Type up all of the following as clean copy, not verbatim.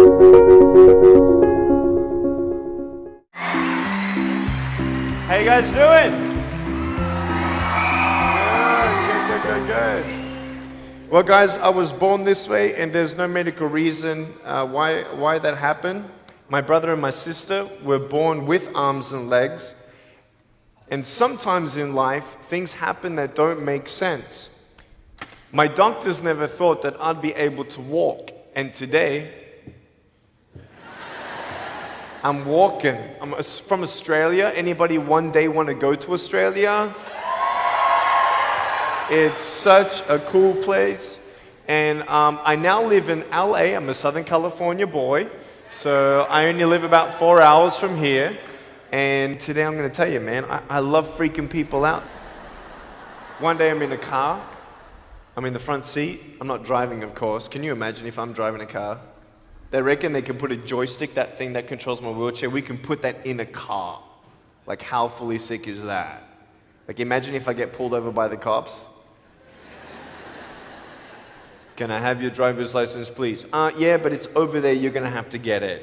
How you guys doing? Good. Well, guys, I was born this way, and there's no medical reason why that happened. My brother and my sister were born with arms and legs, and sometimes in life, things happen that don't make sense. My doctors never thought that I'd be able to walk, and today, I'm walking. I'm from Australia. Anybody one day want to go to Australia? It's such a cool place. And I now live in LA. I'm a Southern California boy. So I only live about 4 hours from here. And today I'm going to tell you, man, I love freaking people out. One day I'm in a car. I'm in the front seat. I'm not driving, of course. Can you imagine if I'm driving a car? They reckon they can put a joystick, that thing that controls my wheelchair, we can put that in a car. Like, how fully sick is that? Like, imagine if I get pulled over by the cops. Can I have your driver's license, please? Yeah, but it's over there, you're gonna have to get it.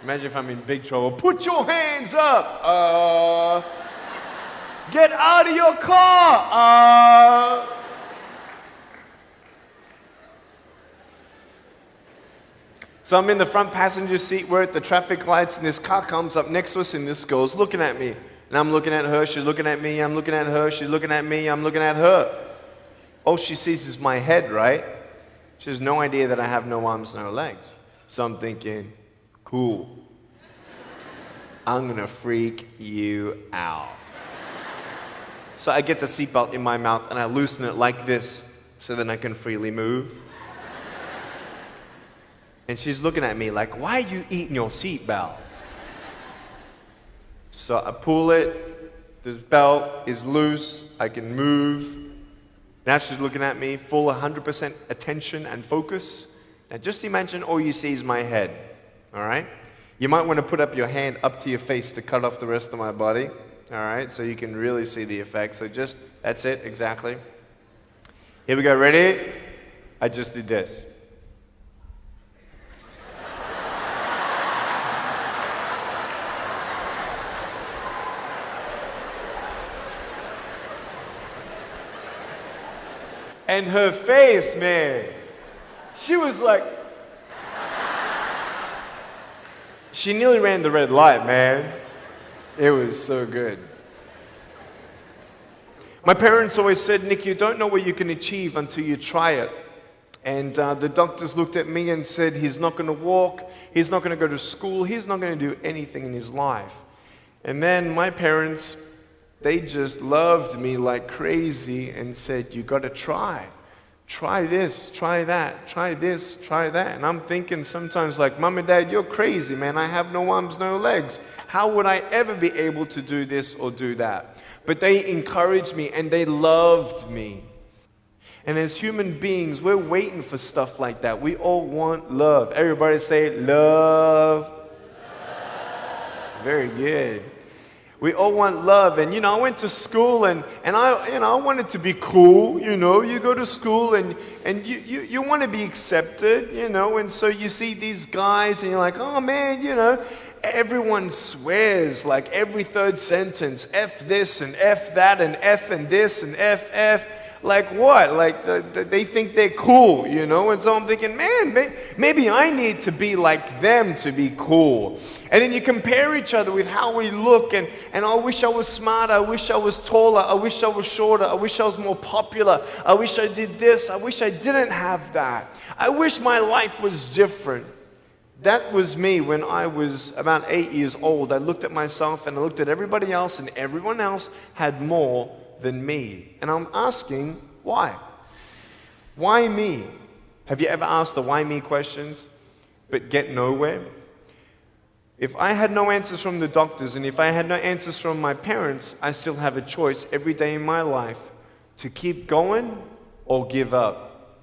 Imagine if I'm in big trouble. Put your hands up! Get out of your car! So I'm in the front passenger seat, we're at the traffic lights, and this car comes up next to us, and this girl's looking at me. And I'm looking at her, she's looking at me, I'm looking at her, she's looking at me, I'm looking at her. All she sees is my head, right? She has no idea that I have no arms, no legs. So I'm thinking, cool. I'm gonna freak you out. So I get the seatbelt in my mouth, and I loosen it like this, so then I can freely move. And she's looking at me like, why are you eating your seatbelt? So I pull it, the belt is loose, I can move. Now she's looking at me, full 100% attention and focus. Now just imagine all you see is my head, all right? You might want to put up your hand up to your face to cut off the rest of my body, all right? So you can really see the effect. So just, that's it, exactly. Here we go, ready? I just did this. And her face, man, she was like, she nearly ran the red light, man. It was so good. My parents always said, Nick, you don't know what you can achieve until you try it. And the doctors looked at me and said, he's not going to walk, he's not going to go to school, he's not going to do anything in his life. And then my parents, they just loved me like crazy and said, you got to try. Try this, try that, try this, try that. And I'm thinking sometimes like, Mom and Dad, you're crazy, man. I have no arms, no legs. How would I ever be able to do this or do that? But they encouraged me and they loved me. And as human beings, we're waiting for stuff like that. We all want love. Everybody say, love. Very good. We all want love. And, I went to school and I wanted to be cool, You go to school and you want to be accepted, And so you see these guys and you're like, oh, man, Everyone swears like every third sentence, F this and F that and F and this and F. Like what? Like they think they're cool, And so I'm thinking, man, maybe I need to be like them to be cool. And then you compare each other with how we look, and I wish I was smarter, I wish I was taller, I wish I was shorter, I wish I was more popular, I wish I did this, I wish I didn't have that. I wish my life was different. That was me when I was about 8 years old. I looked at myself and I looked at everybody else, and everyone else had more than me. And I'm asking, why? Why me? Have you ever asked the why me questions, but get nowhere? If I had no answers from the doctors, and if I had no answers from my parents, I still have a choice every day in my life to keep going or give up.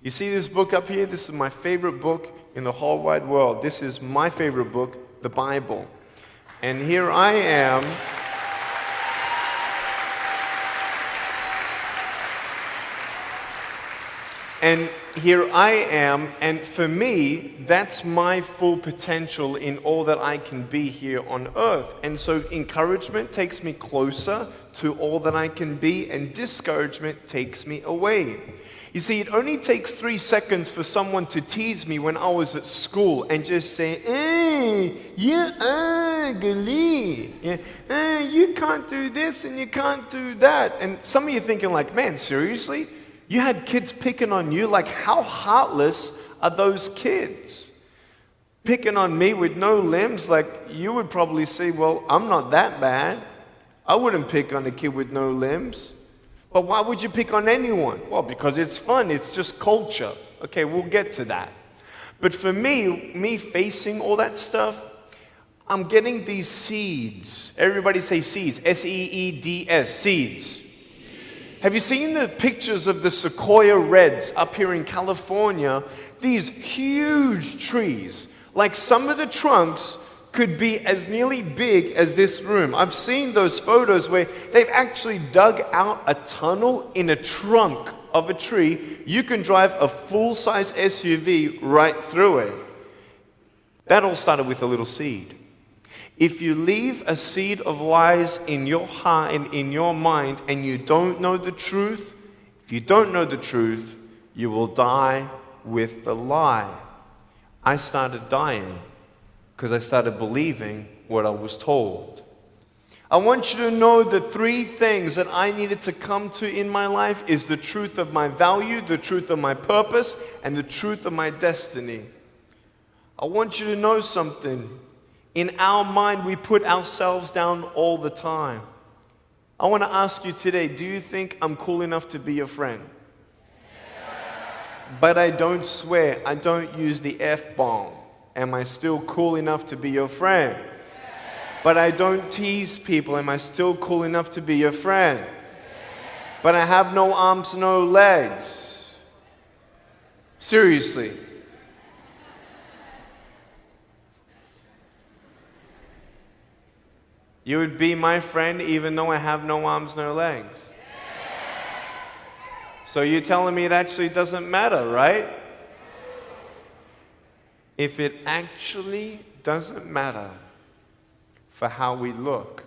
You see this book up here? This is my favorite book in the whole wide world. This is my favorite book, the Bible. And here I am. And here I am, and for me, that's my full potential in all that I can be here on earth. And so encouragement takes me closer to all that I can be, and discouragement takes me away. You see, it only takes 3 seconds for someone to tease me when I was at school and just say, hey, you ugly. Yeah, you can't do this and you can't do that. And some of you thinking like, man, seriously? You had kids picking on you? Like, how heartless are those kids? Picking on me with no limbs, like, you would probably say, well, I'm not that bad. I wouldn't pick on a kid with no limbs. But why would you pick on anyone? Well, because it's fun. It's just culture. Okay, we'll get to that. But for me facing all that stuff, I'm getting these seeds. Everybody say seeds. S-E-E-D-S, seeds. Have you seen the pictures of the sequoia reds up here in California? These huge trees. Like some of the trunks could be as nearly big as this room. I've seen those photos where they've actually dug out a tunnel in a trunk of a tree. You can drive a full-size SUV right through it. That all started with a little seed. If you leave a seed of lies in your heart and in your mind and you don't know the truth, if you don't know the truth, you will die with the lie. I started dying because I started believing what I was told. I want you to know the 3 things that I needed to come to in my life is the truth of my value, the truth of my purpose, and the truth of my destiny. I want you to know something. In our mind, we put ourselves down all the time. I want to ask you today, do you think I'm cool enough to be your friend? But I don't swear, I don't use the F-bomb. Am I still cool enough to be your friend? But I don't tease people. Am I still cool enough to be your friend? But I have no arms, no legs. Seriously. You would be my friend even though I have no arms, no legs. So you're telling me it actually doesn't matter, right? If it actually doesn't matter for how we look,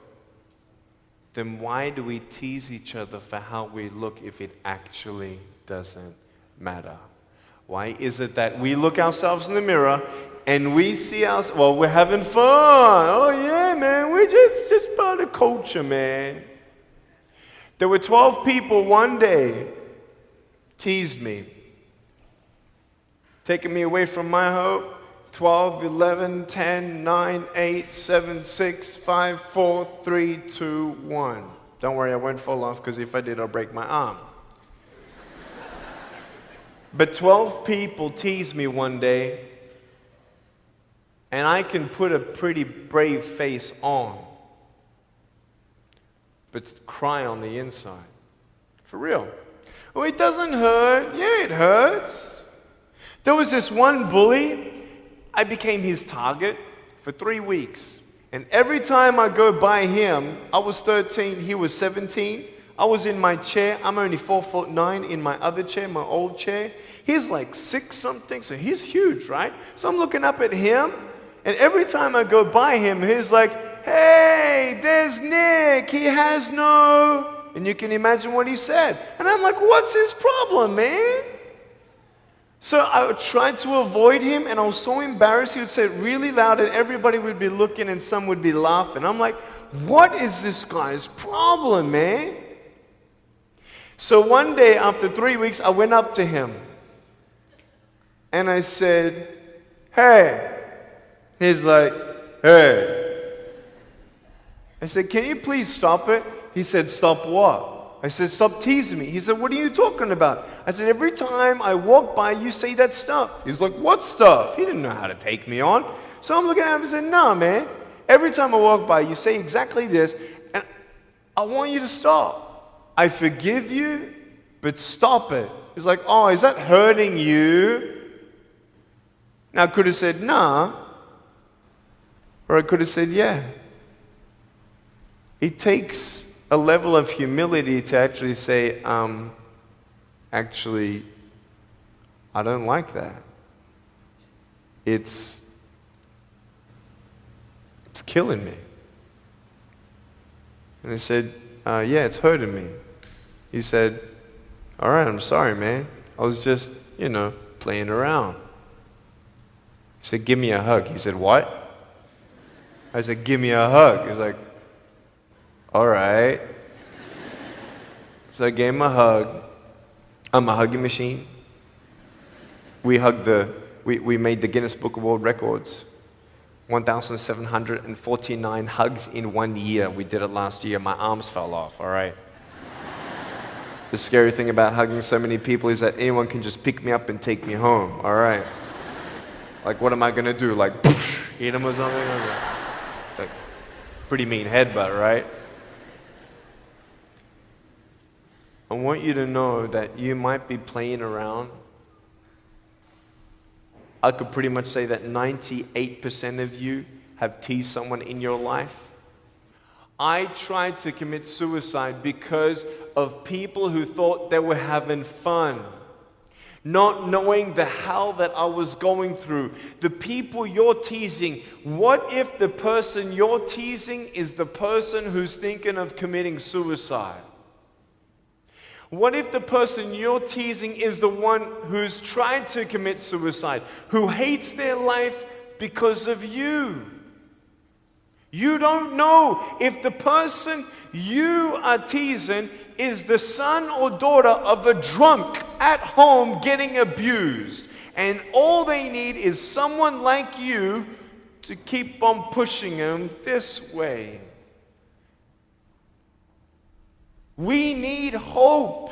then why do we tease each other for how we look if it actually doesn't matter? Why is it that we look ourselves in the mirror and we see ourselves, well, we're having fun. Oh yeah, man, we're just part of culture, man. There were 12 people one day teased me, taking me away from my hope. 12, 11, 10, 9, 8, 7, 6, 5, 4, 3, 2, 1. Don't worry, I won't fall off, because if I did, I'll break my arm. But 12 people teased me one day, and I can put a pretty brave face on, but cry on the inside. For real. Oh, it doesn't hurt. Yeah, it hurts. There was this one bully. I became his target for 3 weeks. And every time I go by him, I was 13, he was 17. I was in my chair. I'm only 4'9" in my other chair, my old chair. He's like 6 something, so he's huge, right? So I'm looking up at him, and every time I go by him, he's like, hey, there's Nick, he has no... And you can imagine what he said. And I'm like, what's his problem, man? So I tried to avoid him, and I was so embarrassed. He would say it really loud, and everybody would be looking, and some would be laughing. I'm like, what is this guy's problem, man? So one day, after 3 weeks, I went up to him, and I said, hey. He's like, hey. I said, can you please stop it? He said, stop what? I said, stop teasing me. He said, what are you talking about? I said, every time I walk by, you say that stuff. He's like, what stuff? He didn't know how to take me on. So I'm looking at him and said, nah, man. Every time I walk by, you say exactly this, and I want you to stop. I forgive you, but stop it. He's like, oh, is that hurting you? Now, I could have said, nah. Or I could have said, yeah. It takes a level of humility to actually say, actually, I don't like that. It's killing me. And I said, yeah, it's hurting me. He said, all right, I'm sorry, man. I was just, playing around. He said, give me a hug. He said, what? I said, give me a hug. He was like, all right. So I gave him a hug. I'm a hugging machine. We made the Guinness Book of World Records. 1,749 hugs in 1 year. We did it last year. My arms fell off, all right? The scary thing about hugging so many people is that anyone can just pick me up and take me home, all right? Like, what am I gonna do? Like, eat them or something? Like, pretty mean headbutt, right? I want you to know that you might be playing around. I could pretty much say that 98% of you have teased someone in your life. I tried to commit suicide because of people who thought they were having fun, not knowing the hell that I was going through. The people you're teasing, what if the person you're teasing is the person who's thinking of committing suicide? What if the person you're teasing is the one who's tried to commit suicide, who hates their life because of you? You don't know if the person you are teasing is the son or daughter of a drunk at home getting abused. And all they need is someone like you to keep on pushing them this way. We need hope.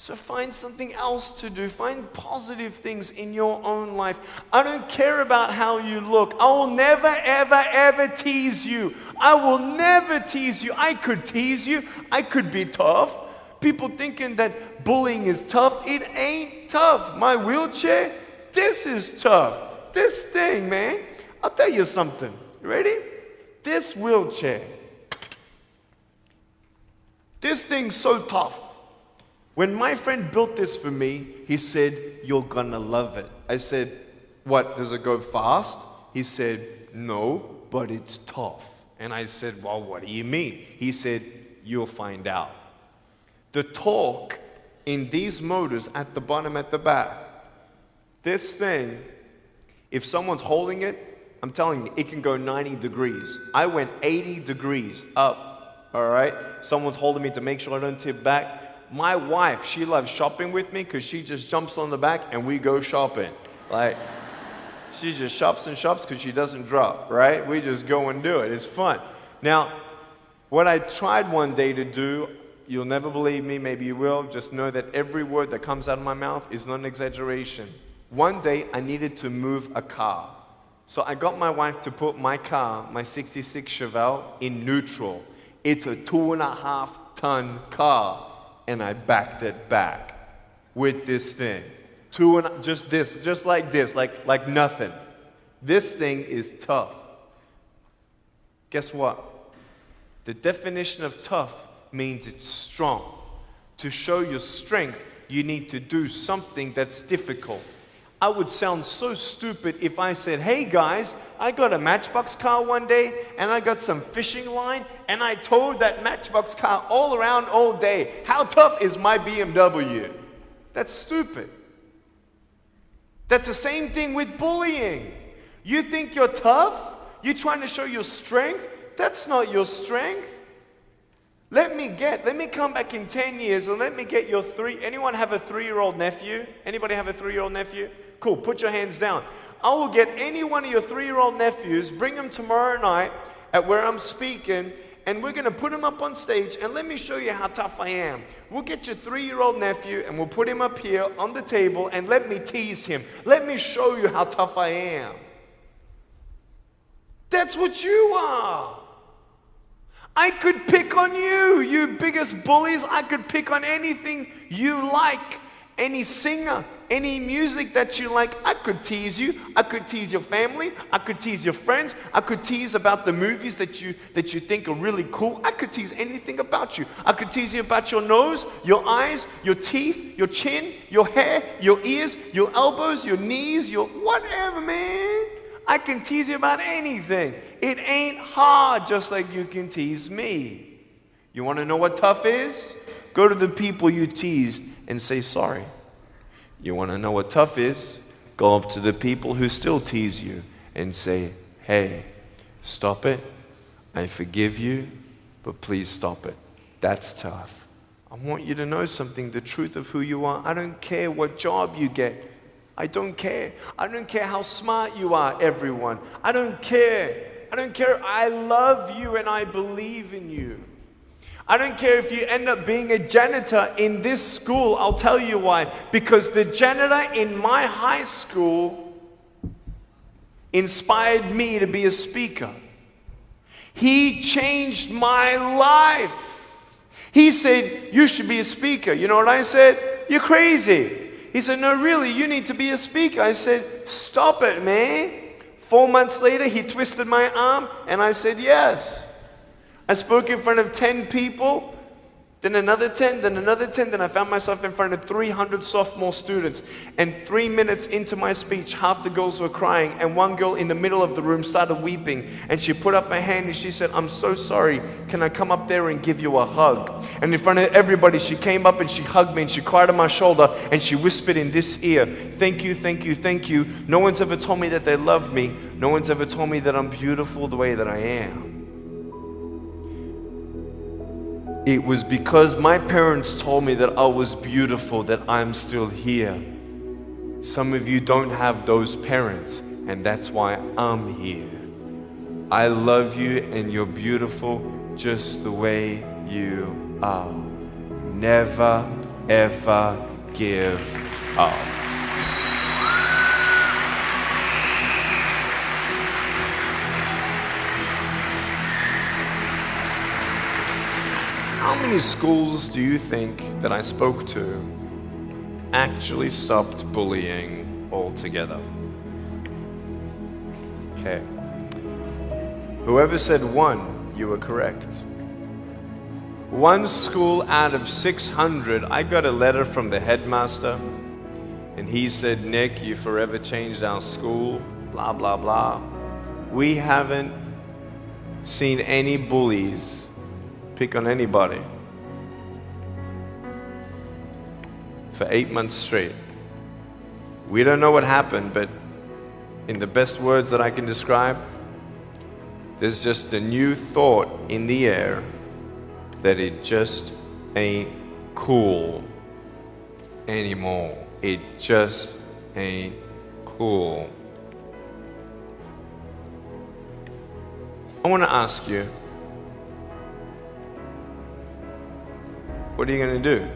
So find something else to do. Find positive things in your own life. I don't care about how you look. I will never, ever, ever tease you. I will never tease you. I could tease you. I could be tough. People thinking that bullying is tough. It ain't tough. My wheelchair, this is tough. This thing, man. I'll tell you something. You ready? This wheelchair. This thing's so tough. When my friend built this for me, he said, you're gonna love it. I said, what, does it go fast? He said, no, but it's tough. And I said, well, what do you mean? He said, you'll find out. The torque in these motors at the bottom, at the back, this thing, if someone's holding it, I'm telling you, it can go 90 degrees. I went 80 degrees up, all right? Someone's holding me to make sure I don't tip back. My wife, she loves shopping with me because she just jumps on the back and we go shopping. Like, she just shops and shops because she doesn't drop, right? We just go and do it. It's fun. Now, what I tried one day to do, you'll never believe me, maybe you will, just know that every word that comes out of my mouth is not an exaggeration. One day, I needed to move a car. So I got my wife to put my car, my 66 Chevelle, in neutral. It's a 2.5-ton car. And I backed it back with this thing. Just like this, like nothing. This thing is tough. Guess what? The definition of tough means it's strong. To show your strength, you need to do something that's difficult. I would sound so stupid if I said, hey guys, I got a Matchbox car one day and I got some fishing line and I towed that Matchbox car all around all day. How tough is my BMW? That's stupid. That's the same thing with bullying. You think you're tough? You're trying to show your strength? That's not your strength. Let me come back in 10 years and let me get your anyone have a 3-year-old nephew? Anybody have a 3-year-old nephew? Cool, put your hands down. I will get any one of your 3-year-old nephews, bring them tomorrow night at where I'm speaking, and we're gonna put him up on stage and let me show you how tough I am. We'll get your 3-year-old nephew and we'll put him up here on the table and let me tease him. Let me show you how tough I am. That's what you are. I could pick on you, you biggest bullies. I could pick on anything you like. any singer, any music that you like. I could tease you. I could tease your family. I could tease your friends. I could tease about the movies that you think are really cool. I could tease anything about you. I could tease you about your nose, your eyes, your teeth, your chin, your hair, your ears, your elbows, your knees, your whatever, man. I can tease you about anything. It ain't hard, just like you can tease me. You want to know what tough is? Go to the people you teased and say sorry. You want to know what tough is? Go up to the people who still tease you and say, hey, stop it. I forgive you, but please stop it. That's tough. I want you to know something, the truth of who you are. I don't care what job you get. I don't care. I don't care how smart you are, everyone. I don't care. I don't care. I love you and I believe in you. I don't care if you end up being a janitor in this school. I'll tell you why. Because the janitor in my high school inspired me to be a speaker. He changed my life. He said, you should be a speaker. You know what I said? You're crazy. He said, no, really, you need to be a speaker. I said, stop it, man. 4 months later, he twisted my arm, and I said, yes. I spoke in front of 10 people, then another 10, then another 10, then I found myself in front of 300 sophomore students. And 3 minutes into my speech, half the girls were crying, and one girl in the middle of the room started weeping, and she put up her hand and she said, I'm so sorry, can I come up there and give you a hug? And in front of everybody, she came up and she hugged me and she cried on my shoulder and she whispered in this ear, thank you, thank you, thank you. No one's ever told me that they love me. No one's ever told me that I'm beautiful the way that I am. It was because my parents told me that I was beautiful that I'm still here. Some of you don't have those parents, and that's why I'm here. I love you, and you're beautiful just the way you are. Never, ever give up. How many schools do you think that I spoke to actually stopped bullying altogether? Okay. Whoever said one, you were correct. One school out of 600, I got a letter from the headmaster, and he said, Nick, you forever changed our school, blah, blah, blah. We haven't seen any bullies pick on anybody for 8 months straight. We don't know what happened, but in the best words that I can describe, there's just a new thought in the air that it just ain't cool anymore. It just ain't cool. I want to ask you, what are you going to do?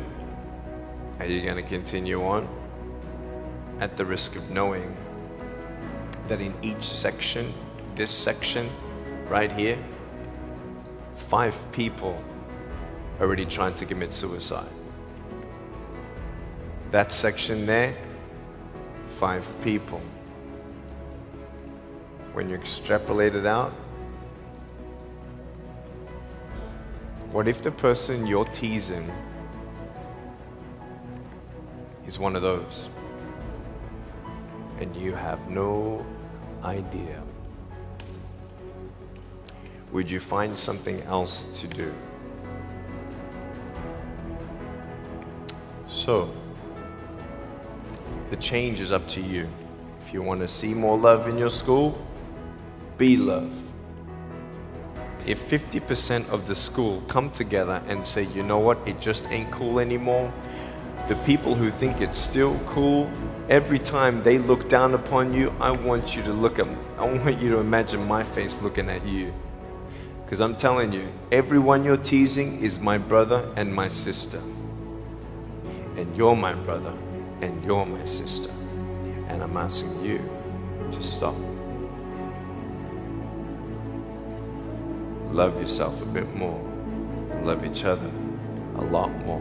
Are you going to continue on at the risk of knowing that in each section, this section right here, 5 people are already trying to commit suicide? That section there, 5 people. When you extrapolate it out, what if the person you're teasing is one of those, and you have no idea? Would you find something else to do? So, the change is up to you. If you want to see more love in your school, be love. If 50% of the school come together and say, you know what, it just ain't cool anymore, the people who think it's still cool, every time they look down upon you, I want you to imagine my face looking at you. Because I'm telling you, everyone you're teasing is my brother and my sister. And you're my brother and you're my sister. And I'm asking you to stop. Love yourself a bit more. Love each other a lot more.